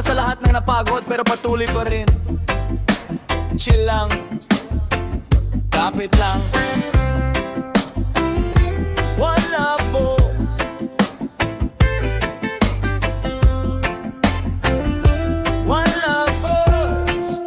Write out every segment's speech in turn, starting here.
sa lahat ng napagod pero patuloy pa rin. Chill lang, kapit lang. One love boys. One love boys.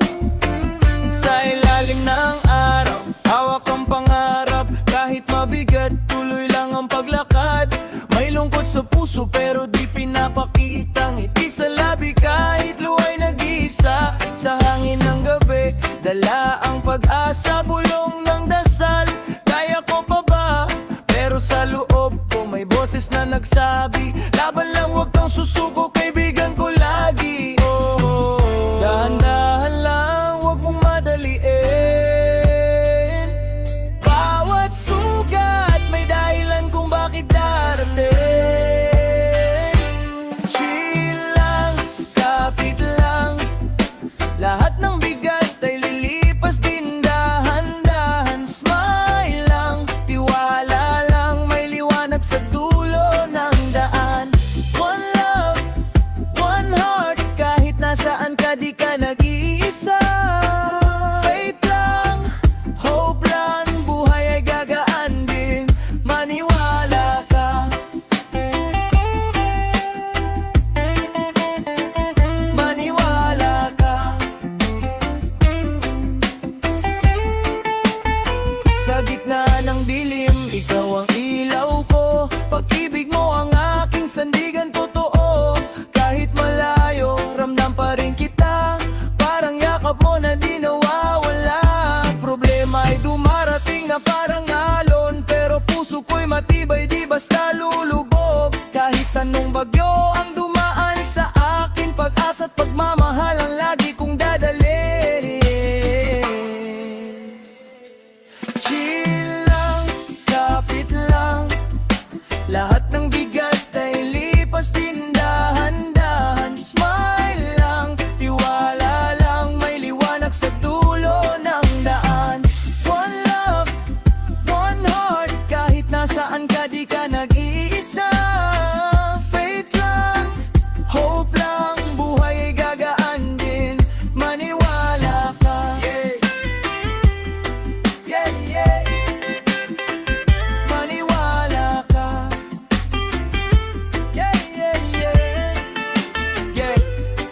Sa ilalim ng araw, hawak ang pangarap. Kahit mabigat, tuloy lang ang paglakad. May lungkot sa puso pero di pinapakita. Ngiti sa labi kahit luway nag-iisa. Sa hangin ng gabi, dala ang pag-asa. Bulong ng dasal, kaya ko pa ba? Pero sa loob ko may boses na nagsabi, laban lang, huwag kang susuko, kaibigan ko lagi. Oh, dahan-dahan lang, huwag mong madaliin. Bawat sugat may dahilan kung bakit darating. Chill lang, kapit lang. Lahat ng bigat ay lilipas din, dahan-dahan. Smile lang, tiwala lang, may liwanag sa dulo ng daan. One love, one heart, kahit nasaan ka di ka nag-iisa. Faith lang, hope lang, buhay ay gagaan din, maniwala ka. Maniwala ka. Sa gitna ng dilim, ikaw ang ilaw ko. Pag-ibig mo ang aking sandigan, totoo. Kahit malayo, ramdam pa rin kita. Parang yakap mo na di nawawala. Problema ay dumarating na parang alon, pero puso ko'y matibay, di basta lulubog. Kahit anong bagyo ang dumaan sa akin, pag-asa at pagmamahal ang lagi kong dadalhin. Chill lang, kapit lang. Lahat ng bigat ay lipas din, dahan-dahan. Smile lang, tiwala lang, may liwanag sa dulo ng daan. One love, one heart, kahit nasaan ka di ka nag-iisa. Faith lang, hope lang, buhay ay gagaan din, maniwala ka. Yeah, yeah. Maniwala ka. Yeah, yeah, yeah. Yeah.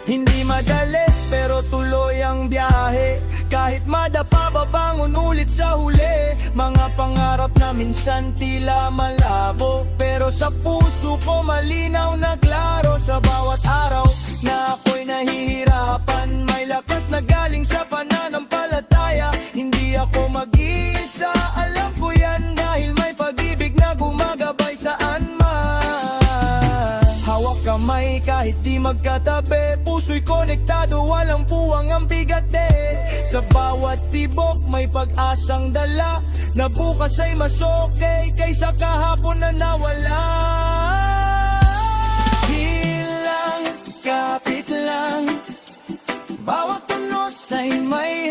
Hindi madali pero tuloy ang biyahe. Kahit madapa, babangon ulit sa huli. Mga pangarap na minsan tila malabo, pero sa puso ko malinaw naglaro. Sa bawat araw na ako'y nahihirapan, may lakas na galing sa pananampalataya. Hindi ako mag-iisa, alam ko yan, dahil may pag-ibig na gumagabay saan man. Hawak kamay kahit di magkatabi, puso'y konektado, walang puwang ang bigat eh. Sa bawat tibok may pag-asang dala, na bukas ay mas okay kaysa kahapon na nawala. Chill lang, kapit lang. Bawat tunos ay may